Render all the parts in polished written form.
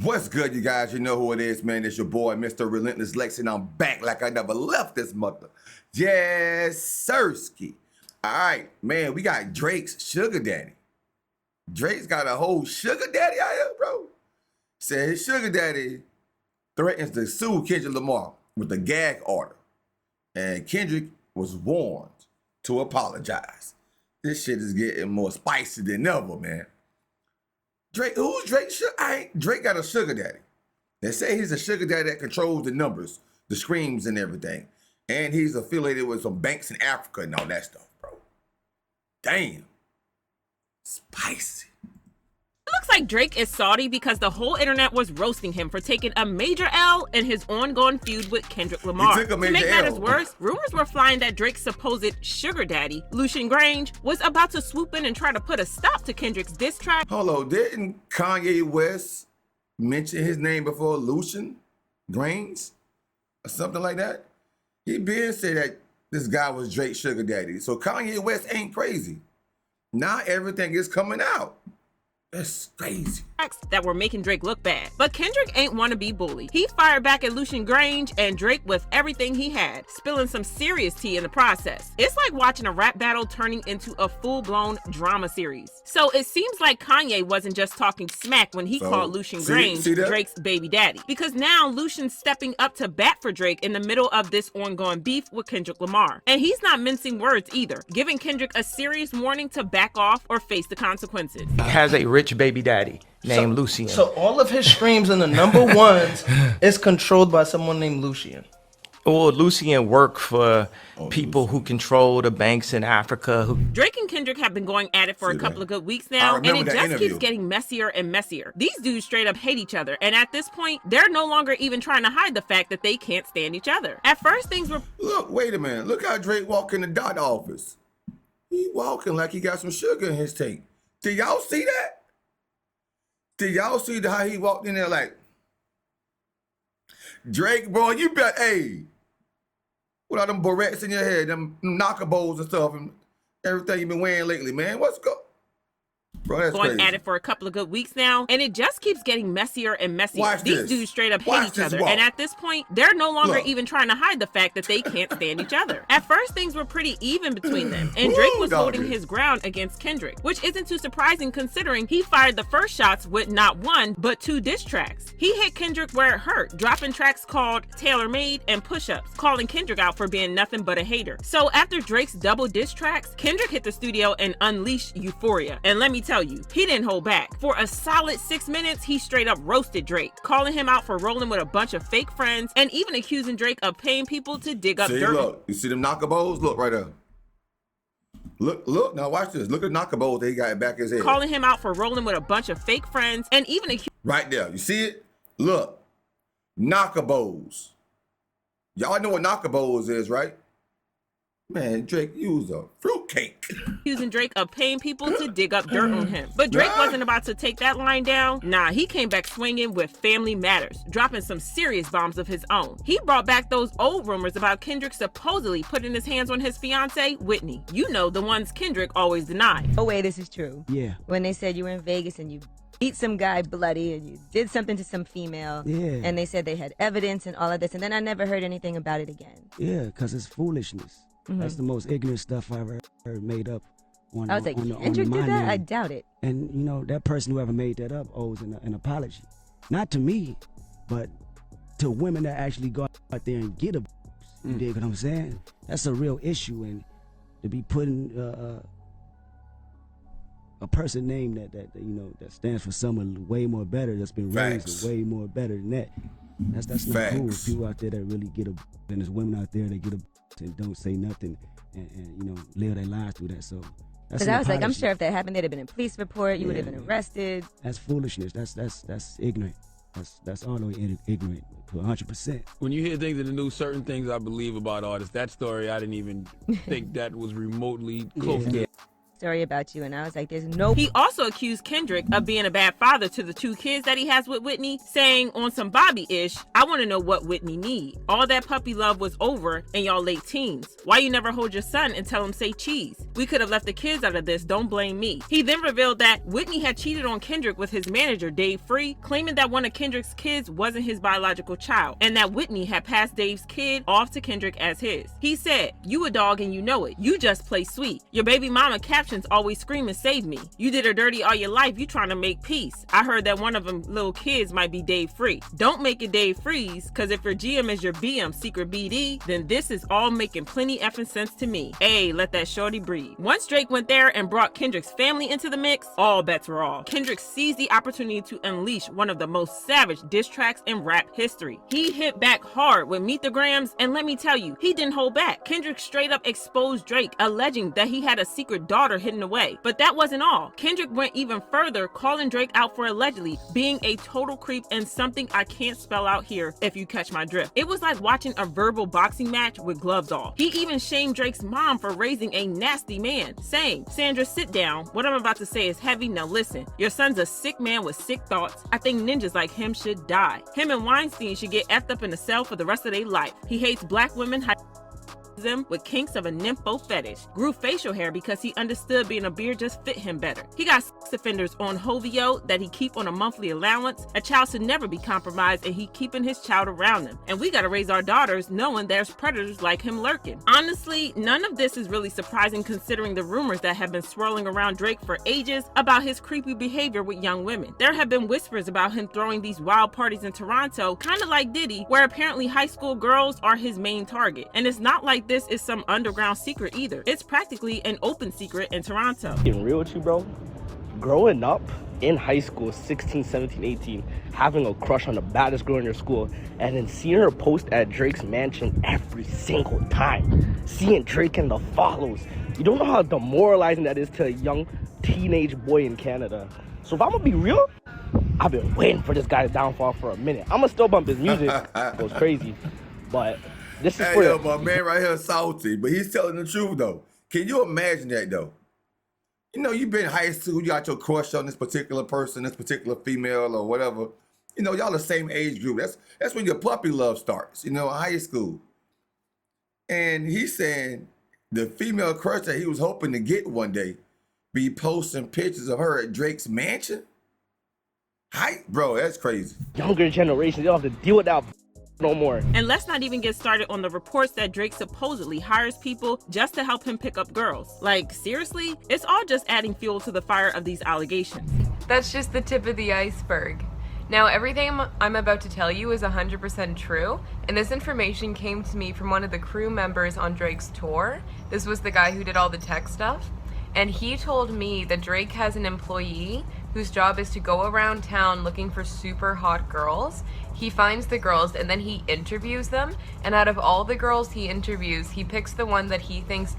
What's good, you guys? You know who it is, man. It's your boy, Mr. Relentless Lex, and I'm back like I never left this mother. Yes, Sirski. All right, man, we got Drake's sugar daddy. Drake's got a whole sugar daddy out here, bro. Said his sugar daddy threatens to sue Kendrick Lamar with a gag order. And Kendrick was warned to apologize. This shit is getting more spicy than ever, man. Drake, who's Drake? Drake got a sugar daddy. They say he's a sugar daddy that controls the numbers, the screams and everything. And he's affiliated with some banks in Africa and all that stuff, bro. Damn. Spicy. It looks like Drake is salty because the whole internet was roasting him for taking a major L in his ongoing feud with Kendrick Lamar. He took a major to make matters L. worse, rumors were flying that Drake's supposed sugar daddy, Lucian Grange, was about to swoop in and try to put a stop to Kendrick's diss track. Hold on, didn't Kanye West mention his name before, Lucian Grange? Or something like that? He been said that this guy was Drake's sugar daddy. So Kanye West ain't crazy. Now everything is coming out. That's crazy. That were making Drake look bad. But Kendrick ain't want to be bullied. He fired back at Lucian Grange and Drake with everything he had, spilling some serious tea in the process. It's like watching a rap battle turning into a full-blown drama series. So it seems like Kanye wasn't just talking smack when he called Lucian Grange Drake's baby daddy. Because now Lucian's stepping up to bat for Drake in the middle of this ongoing beef with Kendrick Lamar. And he's not mincing words either, giving Kendrick a serious warning to back off or face the consequences. He has a rich baby daddy named Lucian. So all of his streams in the number ones is controlled by someone named Lucian. Well, Lucian worked for people who control the banks in Africa. Drake and Kendrick have been going at it for a couple of good weeks now, and it just keeps getting messier and messier. These dudes straight up hate each other, and at this point, they're no longer even trying to hide the fact that they can't stand each other. At first, things were... Look, wait a minute. Look how Drake walked in the dot office. He walking like he got some sugar in his tank. Did y'all see that? Did y'all see how he walked in there like, Drake, bro, you bet, hey, what are them barrettes in your head, them knockabouts and stuff, and everything you've been wearing lately, man? What's going? Bro, that's going crazy. at it for a couple of good weeks now, and it just keeps getting messier and messier. Watch These this. dudes straight up Watch hate each this other, walk. and at this point, they're no longer Look. even trying to hide the fact that they can't stand each other. At first, things were pretty even between them, and Drake was holding his ground against Kendrick, which isn't too surprising considering he fired the first shots with not one, but 2 diss tracks. He hit Kendrick where it hurt, dropping tracks called Tailor Made and Push-Ups, calling Kendrick out for being nothing but a hater. So after Drake's double diss tracks, Kendrick hit the studio and unleashed Euphoria. And let me tell you, he didn't hold back. For a solid 6 minutes, he straight up roasted Drake, calling him out for rolling with a bunch of fake friends and even accusing Drake of paying people to dig up dirt. Look, you see them knockabouts? Look right there. Look, now watch this. Look at the knockabouts that he got back his head. Calling him out for rolling with a bunch of fake friends and even accusing... Right there. You see it? Look. Knockabouts. Y'all know what knockabouts is, right? Man, Drake used a fruitcake. Accusing Drake of paying people to dig up dirt on him. But Drake wasn't about to take that line down. Nah, he came back swinging with Family Matters, dropping some serious bombs of his own. He brought back those old rumors about Kendrick supposedly putting his hands on his fiancée, Whitney. You know, the ones Kendrick always denied. Oh wait, this is true. Yeah. When they said you were in Vegas and you beat some guy bloody and you did something to some female. Yeah. And they said they had evidence and all of this, and then I never heard anything about it again. Yeah, because it's foolishness. That's the most ignorant stuff I've ever heard made up. I was like, Kendrick did that? I doubt it. And, you know, that person whoever made that up owes an apology. Not to me, but to women that actually go out there and get a You dig what I'm saying? That's a real issue. And to be putting a person name that you know that stands for someone way more better, that's been raised way more better than that. That's not cool. People out there that really get a, and there's women out there that get a and don't say nothing and you know live their lives through that. So that's. Because I was like, I'm sure if that happened, there'd have been a police report. You would have been arrested. That's foolishness. That's ignorant. That's all the way ignorant to 100%. When you hear things in the news, certain things I believe about artists. That story, I didn't even think that was remotely close to story about you. And I was like, there's no. He also accused Kendrick of being a bad father to the 2 kids that he has with Whitney, saying on some Bobby-ish, I want to know what Whitney need. All that puppy love was over in y'all late teens. Why you never hold your son and tell him say cheese? We could have left the kids out of this, don't blame me. He then revealed that Whitney had cheated on Kendrick with his manager, Dave Free, claiming that one of Kendrick's kids wasn't his biological child, and that Whitney had passed Dave's kid off to Kendrick as his. He said, you a dog and you know it. You just play sweet. Your baby mama captions always screaming, save me. You did her dirty all your life. You trying to make peace. I heard that one of them little kids might be Dave Free. Don't make it Dave Freeze, cause if your GM is your BM, secret BD, then this is all making plenty effing sense to me. Hey, let that shorty breathe. Once Drake went there and brought Kendrick's family into the mix, all bets were off. Kendrick seized the opportunity to unleash one of the most savage diss tracks in rap history. He hit back hard with Meet the Grams, and let me tell you, he didn't hold back. Kendrick straight up exposed Drake, alleging that he had a secret daughter hidden away. But that wasn't all. Kendrick went even further, calling Drake out for allegedly being a total creep and something I can't spell out here if you catch my drift. It was like watching a verbal boxing match with gloves off. He even shamed Drake's mom for raising a nasty man, saying, Sandra, sit down. What I'm about to say is heavy. Now listen. Your son's a sick man with sick thoughts. I think ninjas like him should die. Him and Weinstein should get effed up in a cell for the rest of their life. He hates black women, them with kinks of a nympho fetish. Grew facial hair because he understood being a beard just fit him better. He got sex offenders on Hovio that he keep on a monthly allowance. A child should never be compromised and he keeping his child around him. And we gotta raise our daughters knowing there's predators like him lurking. Honestly, none of this is really surprising considering the rumors that have been swirling around Drake for ages about his creepy behavior with young women. There have been whispers about him throwing these wild parties in Toronto, kind of like Diddy, where apparently high school girls are his main target. And it's not like this is some underground secret either. It's practically an open secret in Toronto. Being real with you, bro, growing up in high school, 16, 17, 18, having a crush on the baddest girl in your school, and then seeing her post at Drake's mansion every single time, seeing Drake and the follows, you don't know how demoralizing that is to a young teenage boy in Canada. So if I'm gonna be real, I've been waiting for this guy's downfall for a minute. I'm gonna still bump his music. It goes crazy, but this is Hey, for yo, my man right here salty, but he's telling the truth though. Can you imagine that though? You know, you've been in high school, you got your crush on this particular person, this particular female or whatever. You know, y'all the same age group. That's when your puppy love starts, you know, in high school. And he's saying the female crush that he was hoping to get one day be posting pictures of her at Drake's mansion? Hi, bro, that's crazy. Younger generations, they don't have to deal with that no more. And let's not even get started on the reports that Drake supposedly hires people just to help him pick up girls. Like, seriously? It's all just adding fuel to the fire of these allegations. That's just the tip of the iceberg. Now, everything I'm about to tell you is 100% true, and this information came to me from one of the crew members on Drake's tour. This was the guy who did all the tech stuff, and he told me that Drake has an employee whose job is to go around town looking for super hot girls. He finds the girls and then he interviews them, and out of all the girls he interviews, he picks the one that he thinks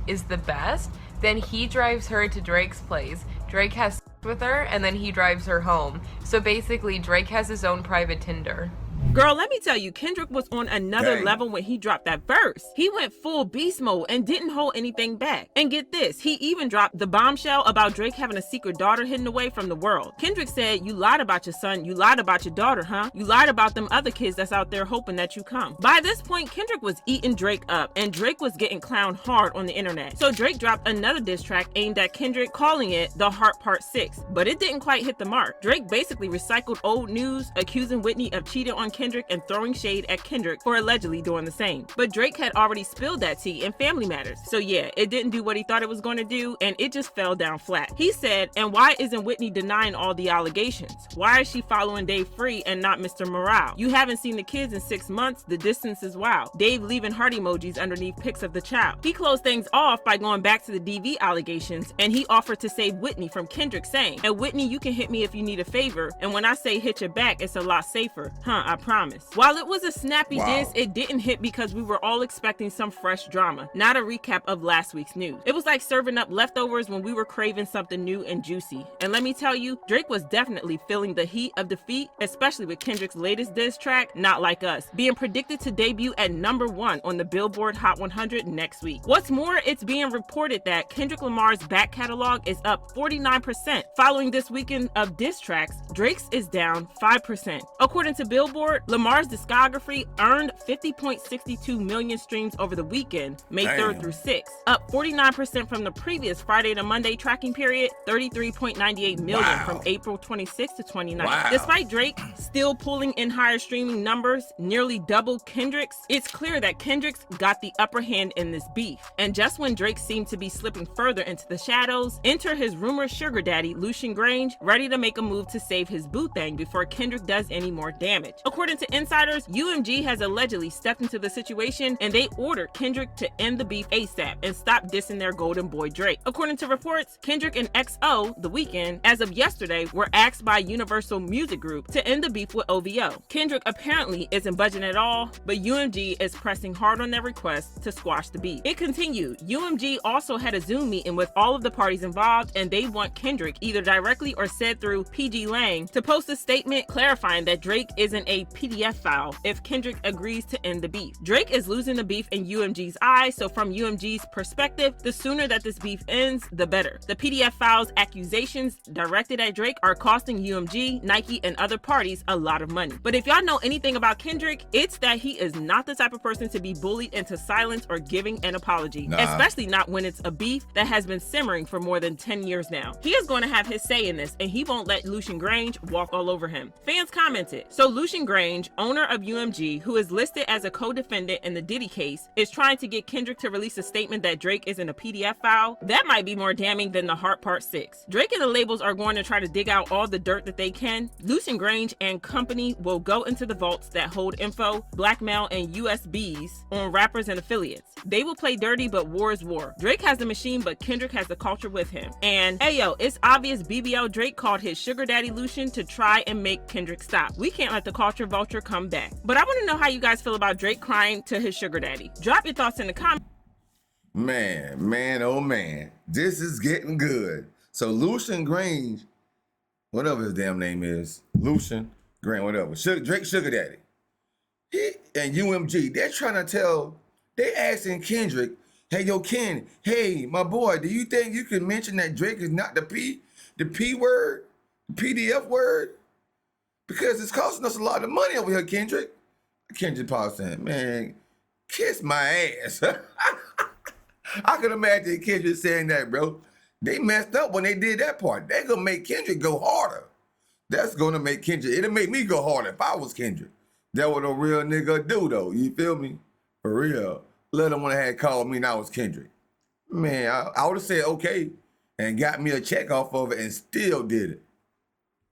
is the best. Then he drives her to Drake's place. Drake has sex with her, and then he drives her home. So basically, Drake has his own private Tinder. Girl, let me tell you, Kendrick was on another Dang. level when he dropped that verse. He went full beast mode and didn't hold anything back. And get this, he even dropped the bombshell about Drake having a secret daughter hidden away from the world. Kendrick said, you lied about your son, you lied about your daughter, huh? You lied about them other kids that's out there hoping that you come. By this point, Kendrick was eating Drake up, and Drake was getting clowned hard on the internet. So Drake dropped another diss track aimed at Kendrick, calling it The Heart Part 6. But it didn't quite hit the mark. Drake basically recycled old news, accusing Whitney of cheating on Kendrick and throwing shade at Kendrick for allegedly doing the same. But Drake had already spilled that tea in Family Matters. So yeah, it didn't do what he thought it was going to do, and it just fell down flat. He said, and why isn't Whitney denying all the allegations? Why is she following Dave Free and not Mr. Morale? You haven't seen the kids in 6 months. The distance is wild. Dave leaving heart emojis underneath pics of the child. He closed things off by going back to the DV allegations, and he offered to save Whitney from Kendrick, saying, and Whitney, you can hit me if you need a favor, and when I say hit your back, it's a lot safer. Huh, I promise. While it was a snappy Wow. diss, it didn't hit because we were all expecting some fresh drama, not a recap of last week's news. It was like serving up leftovers when we were craving something new and juicy. And let me tell you, Drake was definitely feeling the heat of defeat, especially with Kendrick's latest diss track, Not Like Us, being predicted to debut at #1 on the Billboard Hot 100 next week. What's more, it's being reported that Kendrick Lamar's back catalog is up 49%. Following this weekend of diss tracks, Drake's is down 5%. According to Billboard, Lamar's discography earned 50.62 million streams over the weekend, May 3rd through 6th, up 49% from the previous Friday to Monday tracking period, 33.98 million from April 26th to 29th. Despite Drake still pulling in higher streaming numbers, nearly double Kendrick's, it's clear that Kendrick's got the upper hand in this beef. And just when Drake seemed to be slipping further into the shadows, enter his rumored sugar daddy, Lucian Grange, ready to make a move to save his boo thang before Kendrick does any more damage. According to insiders, UMG has allegedly stepped into the situation and they ordered Kendrick to end the beef ASAP and stop dissing their golden boy Drake. According to reports, Kendrick and XO, The Weeknd, as of yesterday, were asked by Universal Music Group to end the beef with OVO. Kendrick apparently isn't budging at all, but UMG is pressing hard on their request to squash the beef. It continued. UMG also had a Zoom meeting with all of the parties involved, and they want Kendrick, either directly or said through PG Lang, to post a statement clarifying that Drake isn't a PDF file if Kendrick agrees to end the beef. Drake is losing the beef in UMG's eyes, so from UMG's perspective, the sooner that this beef ends, the better. The PDF file's accusations directed at Drake are costing UMG, Nike, and other parties a lot of money. But if y'all know anything about Kendrick, it's that he is not the type of person to be bullied into silence or giving an apology, especially not when it's a beef that has been simmering for more than 10 years now. He is going to have his say in this, and he won't let Lucian Grange walk all over him. Fans commented, so Lucian Grange, owner of UMG, who is listed as a co-defendant in the Diddy case, is trying to get Kendrick to release a statement that Drake isn't a PDF file. That might be more damning than the Heart Part 6. Drake and the labels are going to try to dig out all the dirt that they can. Lucian Grange and company will go into the vaults that hold info, blackmail, and USBs on rappers and affiliates. They will play dirty, but war is war. Drake has the machine, but Kendrick has the culture with him. And ayo, it's obvious BBL Drake called his sugar daddy Lucian to try and make Kendrick stop. We can't let the culture vulture come back. But I want to know how you guys feel about Drake crying to his sugar daddy. Drop your thoughts in the comments. Man, oh man, this is getting good. So Lucian Grange, whatever his damn name is, Lucian Grange, whatever, Drake sugar daddy, he and UMG, they're trying to tell, they asking Kendrick, hey yo Ken, hey my boy, do you think you can mention that Drake is not the P word, the PDF word? Because it's costing us a lot of money over here, Kendrick. Kendrick probably saying, man, kiss my ass. I can imagine Kendrick saying that, bro. They messed up when they did that part. They're gonna make Kendrick go harder. That's gonna make Kendrick, it'll make me go harder if I was Kendrick. That what a real nigga do though, you feel me? For real. Let him when they had called me and I was Kendrick. Man, I would have said okay and got me a check off of it and still did it.